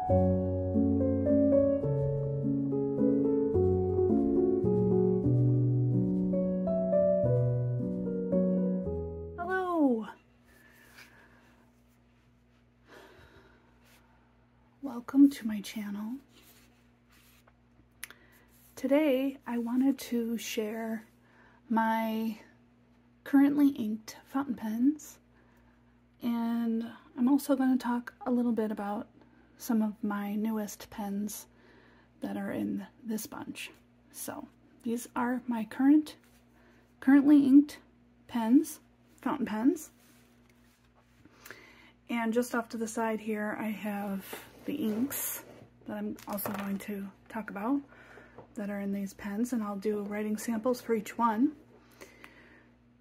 Welcome to my channel. Today I wanted to share my currently inked fountain pens, and I'm also going to talk a little bit about some of my newest pens that are in this bunch. So these are my currently inked pens, fountain pens. And just off to the side here I have the inks that I'm also going to talk about that are in these pens, and I'll do writing samples for each one.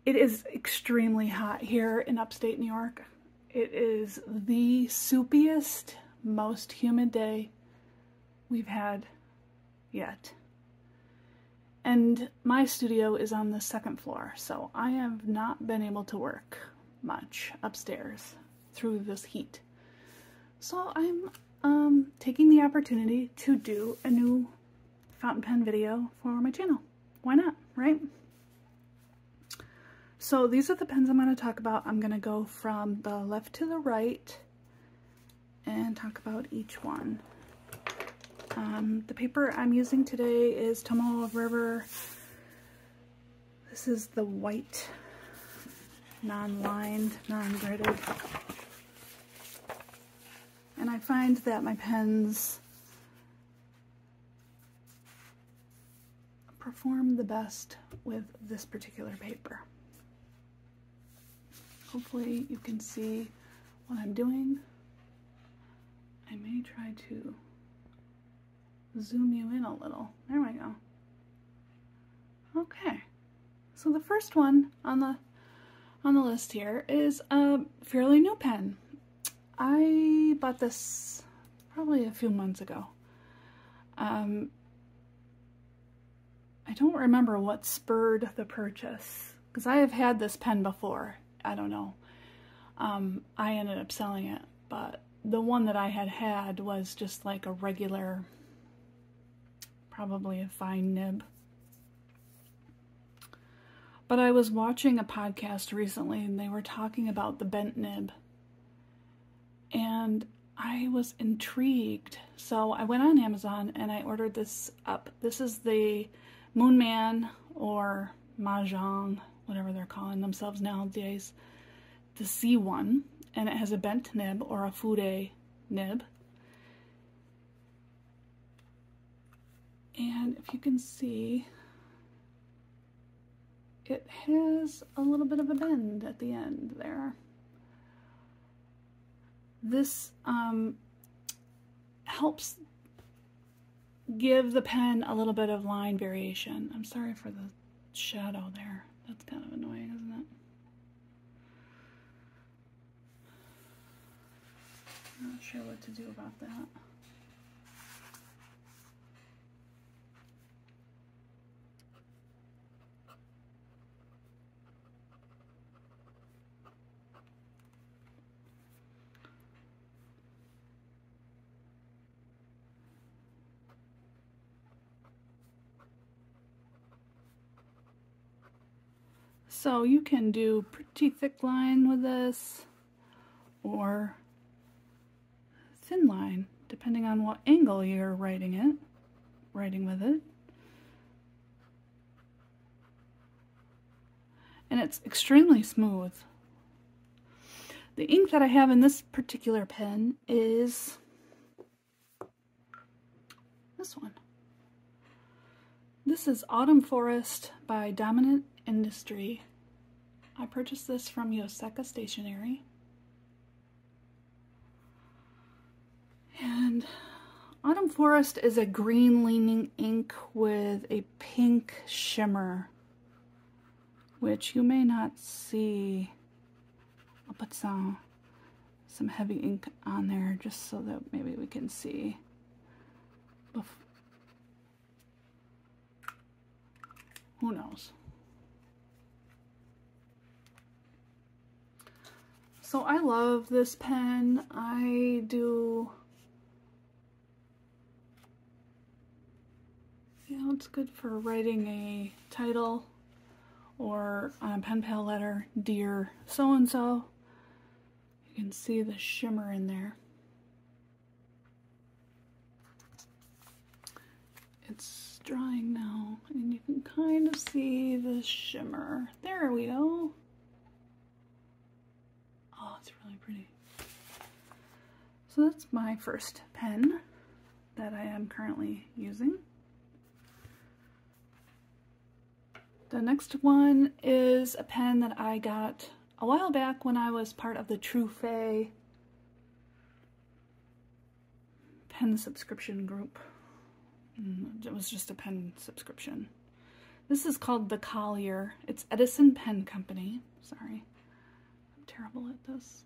It is extremely hot here in upstate New York. It is the soupiest, most humid day we've had yet. And my studio is on the second floor, so I have not been able to work much upstairs through this heat. So I'm taking the opportunity to do a new fountain pen video for my channel. Why not, right? So these are the pens I'm going to talk about. I'm going to go from the left to the right and talk about each one. The paper I'm using today is Tomoe River. This is the white, non-lined, non-gridded. And I find that my pens perform the best with this particular paper. Hopefully you can see what I'm doing. I may try to zoom you in a little. There we go. Okay, so the first one on the list here is a fairly new pen. I bought this probably a few months ago. I don't remember what spurred the purchase, because I have had this pen before. I don't know. I ended up selling it, but the one that I had was just like a regular, probably a fine nib. But I was watching a podcast recently and they were talking about the bent nib. And I was intrigued, so I went on Amazon and I ordered this up. This is the Moonman, or Mahjong, whatever they're calling themselves nowadays, the C1, and it has a bent nib, or a fude nib. And if you can see, it has a little bit of a bend at the end there. This helps give the pen a little bit of line variation. I'm sorry for the shadow there. That's kind of annoying, isn't it? I'm not sure what to do about that. So you can do pretty thick line with this, or thin line, depending on what angle you're writing with it. And it's extremely smooth. The ink that I have in this particular pen is this one. This is Autumn Forest by Dominant Industry. I purchased this from Yoseka Stationery. And Autumn Forest is a green leaning ink with a pink shimmer, which you may not see. I'll put some heavy ink on there just so that maybe we can see. Who knows? So I love this pen. I do You know, it's good for writing a title or on a pen pal letter, Dear So-and-so. You can see the shimmer in there. It's drying now, and you can kind of see the shimmer. There we go. Oh, it's really pretty. So that's my first pen that I am currently using. The next one is a pen that I got a while back when I was part of the Tropiques pen subscription group. It was just a pen subscription. This is called the Collier. It's Edison Pen Company. Sorry, I'm terrible at this.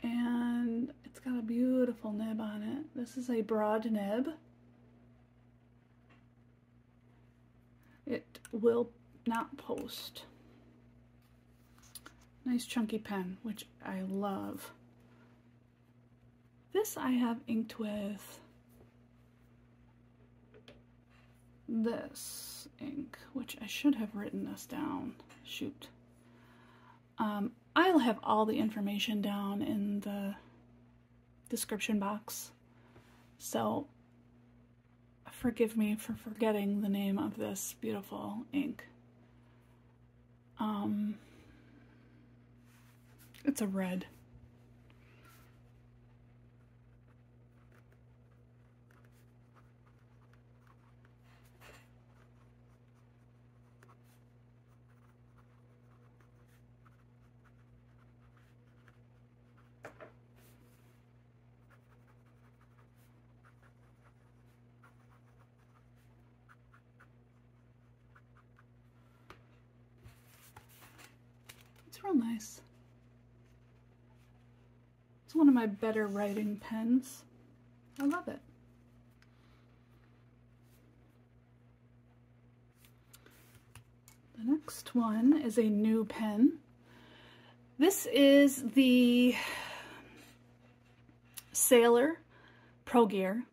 And it's got a beautiful nib on it. This is a broad nib. It will not post. Nice chunky pen, which I love. This I have inked with this ink, which I should have written this down. Shoot. I'll have all the information down in the description box, so forgive me for forgetting the name of this beautiful ink. It's a red. It's real nice. It's one of my better writing pens. I love it. The next one is a new pen. This is the Sailor Pro Gear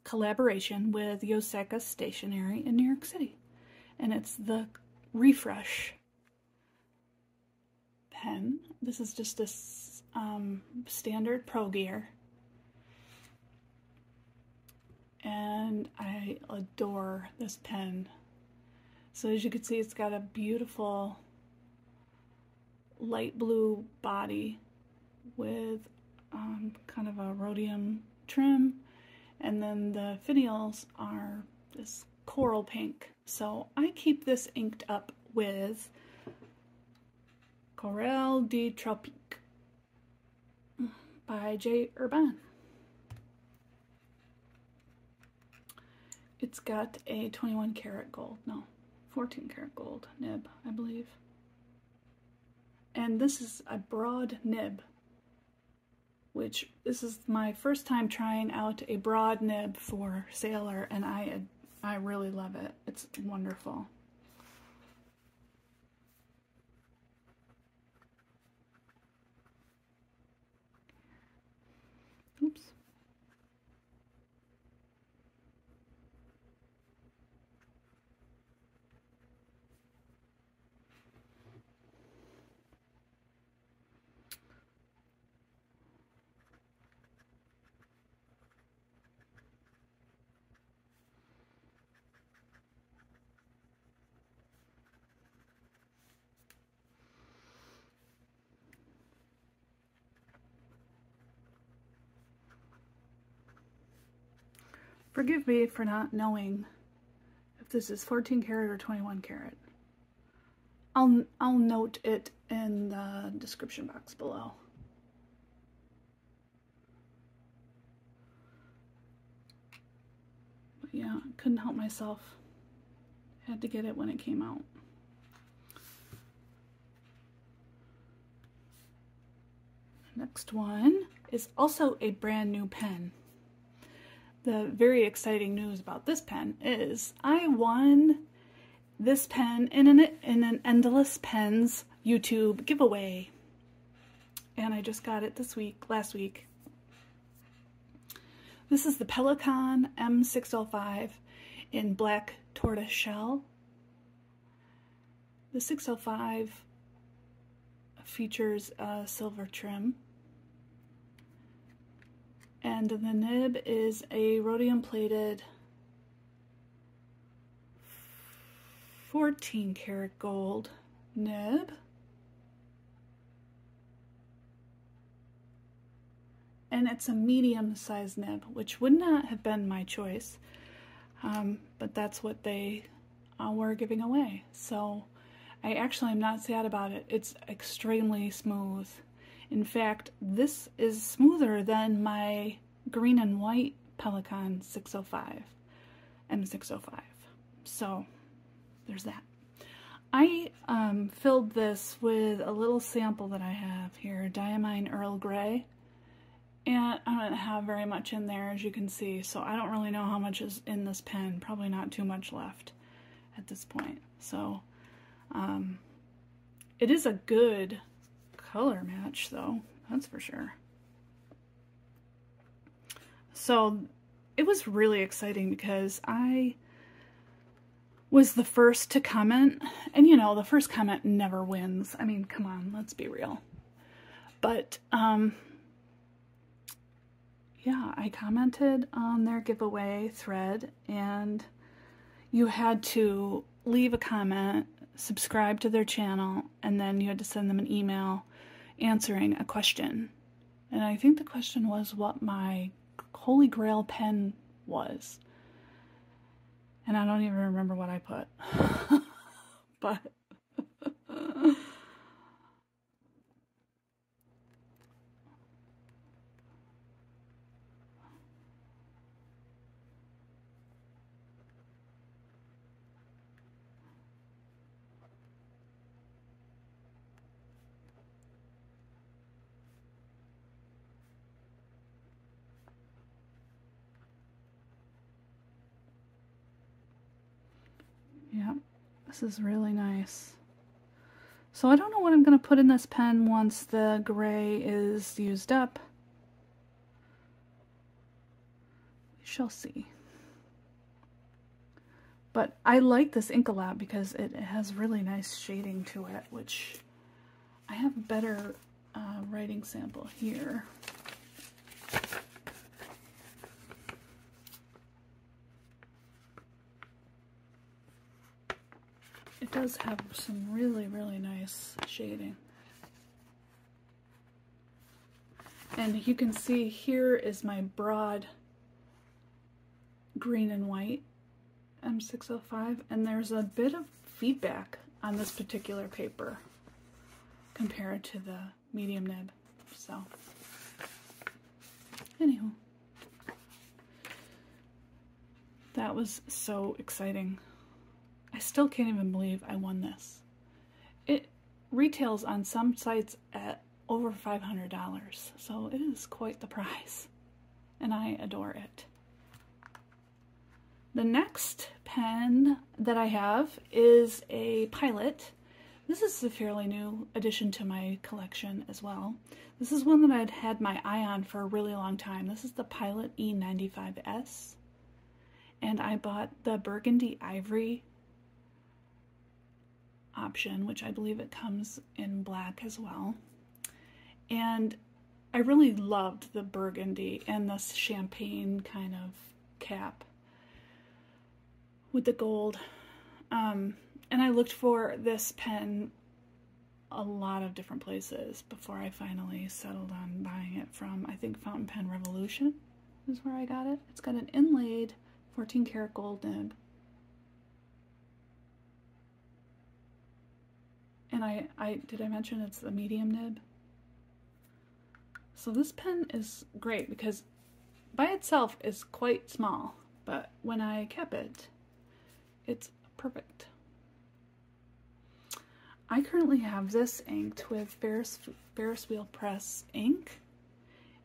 collaboration with Yoseka Stationery in New York City. And it's the Refresh pen. This is just a standard Pro Gear. And I adore this pen. So as you can see, it's got a beautiful light blue body with kind of a rhodium trim, and then the finials are this coral pink. So I keep this inked up with Corale de Tropiques by Herbin. It's got a 21 karat gold, no, 14 karat gold nib, I believe. And this is a broad nib, which this is my first time trying out a broad nib for Sailor, and I really love it. It's wonderful. Oops. Forgive me for not knowing if this is 14 karat or 21 karat. I'll note it in the description box below. But yeah, couldn't help myself. Had to get it when it came out. Next one is also a brand new pen. The very exciting news about this pen is I won this pen in an Endless Pens YouTube giveaway. and I just got it last week. This is the Pelikan M605 in black tortoise shell. The 605 features a silver trim, and the nib is a rhodium plated 14 karat gold nib. And it's a medium-sized nib, which would not have been my choice, but that's what they were giving away. So I actually am not sad about it. It's extremely smooth. In fact, this is smoother than my green and white Pelikan 605, M605. So there's that. I filled this with a little sample that I have here, Diamine Earl Grey. And I don't have very much in there, as you can see, so I don't really know how much is in this pen. Probably not too much left at this point. So, it is a good color match, though, that's for sure. So, it was really exciting because I was the first to comment, and you know, the first comment never wins. I mean, come on, let's be real. But, yeah, I commented on their giveaway thread, and you had to leave a comment, subscribe to their channel, and then you had to send them an email answering a question. And I think the question was what my Holy Grail pen was. And I don't even remember what I put. But yeah, this is really nice. So I don't know what I'm going to put in this pen once the gray is used up. We shall see. But I like this Collab because it has really nice shading to it, which I have a better writing sample here. It does have some really, really nice shading. And you can see here is my broad green and white M605, and there's a bit of feedback on this particular paper compared to the medium nib. So, anywho, that was so exciting. I still can't even believe I won this. It retails on some sites at over $500, so it is quite the prize, and I adore it. The next pen that I have is a Pilot. This is a fairly new addition to my collection as well. This is one that I'd had my eye on for a really long time. This is the Pilot E95S, and I bought the Burgundy Ivory option, which I believe it comes in black as well. And I really loved the burgundy and the champagne kind of cap with the gold. And I looked for this pen a lot of different places before I finally settled on buying it from, I think, Fountain Pen Revolution is where I got it. It's got an inlaid 14 karat gold nib. And did I mention it's the medium nib? So this pen is great because by itself is quite small, but when I cap it, it's perfect. I currently have this inked with Ferris Wheel Press ink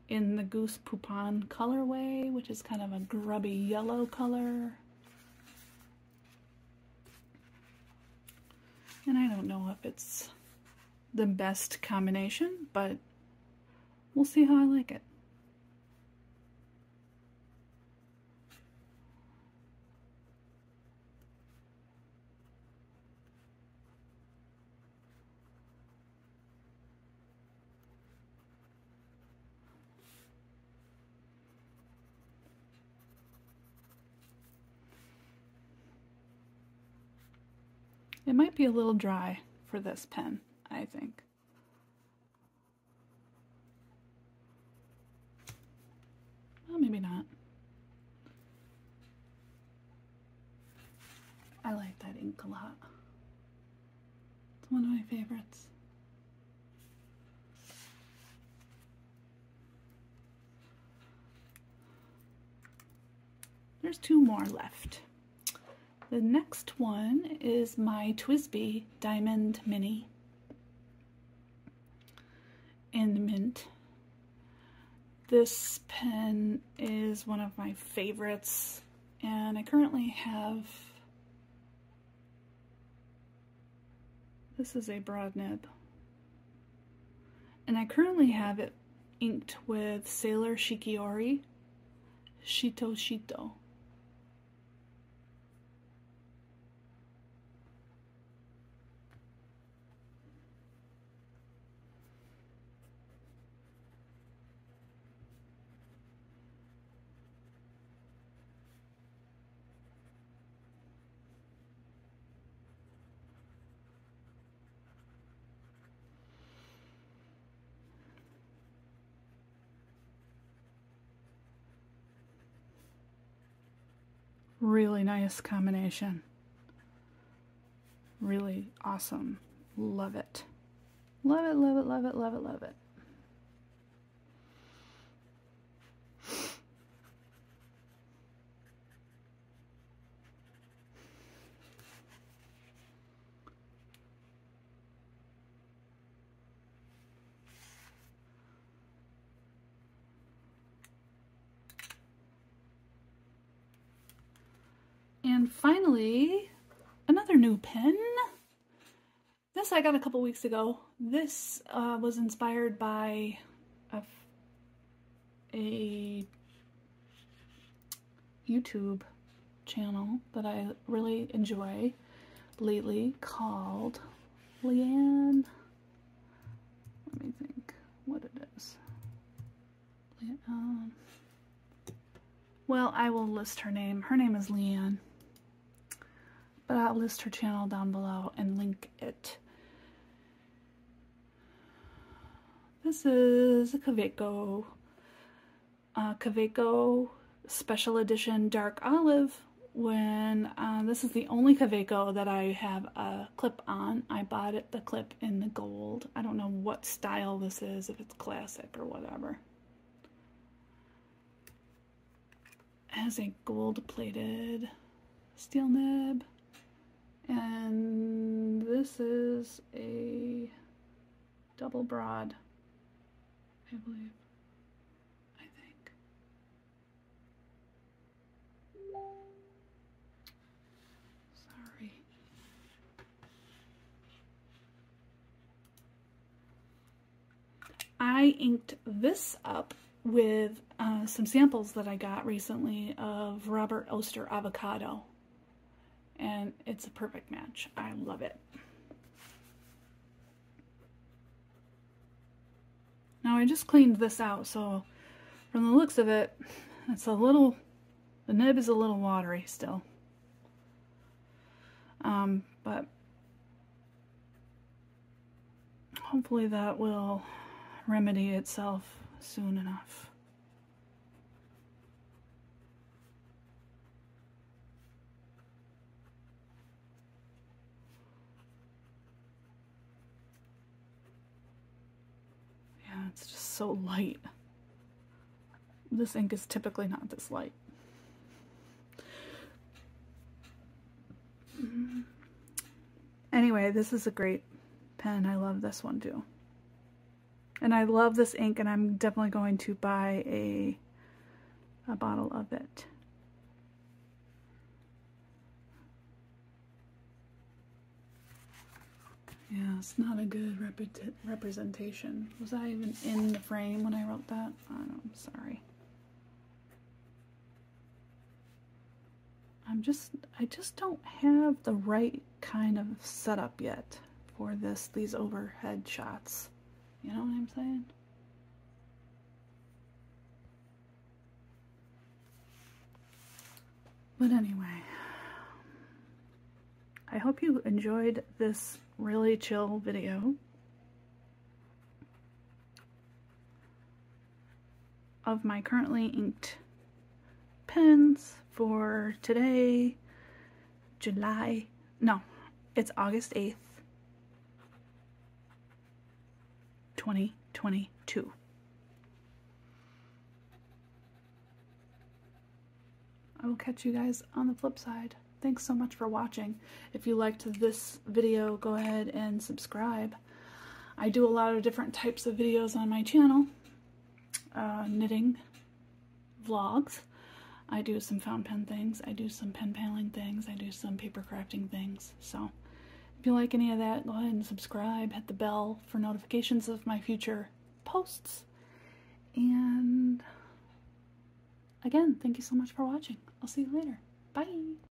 in the Goose Poupon colorway, which is kind of a grubby yellow color. And I don't know if it's the best combination, but we'll see how I like it. It might be a little dry for this pen, I think. Well, maybe not. I like that ink a lot. It's one of my favorites. There's 2 more left. The next one is my Twisby Diamond Mini in mint. This pen is one of my favorites, and I currently have, this is a broad nib, and I currently have it inked with Sailor Shikiori, Shito. Really nice combination. Really awesome. Love it. Love it, love it, love it, love it, love it. And finally, another new pen. This I got a couple weeks ago. This was inspired by a YouTube channel that I really enjoy lately called Leanne. Let me think what it is. Well, I will list her name. Her name is Leanne. But I'll list her channel down below and link it. This is a Caveco. Caveco Special Edition Dark Olive. When this is the only Caveco that I have a clip on. I bought it, the clip in the gold. I don't know what style this is, if it's classic or whatever. It has a gold-plated steel nib. And this is a double broad, I believe, I think. Sorry. I inked this up with some samples that I got recently of Robert Oster Avocado. And it's a perfect match. I love it. Now I just cleaned this out, so from the looks of it, it's a little, the nib is a little watery still. But hopefully that will remedy itself soon enough. It's just so light. This ink is typically not this light. Anyway, this is a great pen. I love this one too. And I love this ink, and I'm definitely going to buy a bottle of it. Yeah, it's not a good representation. Was I even in the frame when I wrote that? I'm sorry. I just don't have the right kind of setup yet for these overhead shots. You know what I'm saying? But anyway, I hope you enjoyed this really chill video of my currently inked pens for today, it's August 8th, 2022. I will catch you guys on the flip side. Thanks so much for watching. If you liked this video, go ahead and subscribe. I do a lot of different types of videos on my channel. Knitting vlogs. I do some fountain pen things. I do some pen paling things. I do some paper crafting things. So if you like any of that, go ahead and subscribe. Hit the bell for notifications of my future posts. And again, thank you so much for watching. I'll see you later. Bye!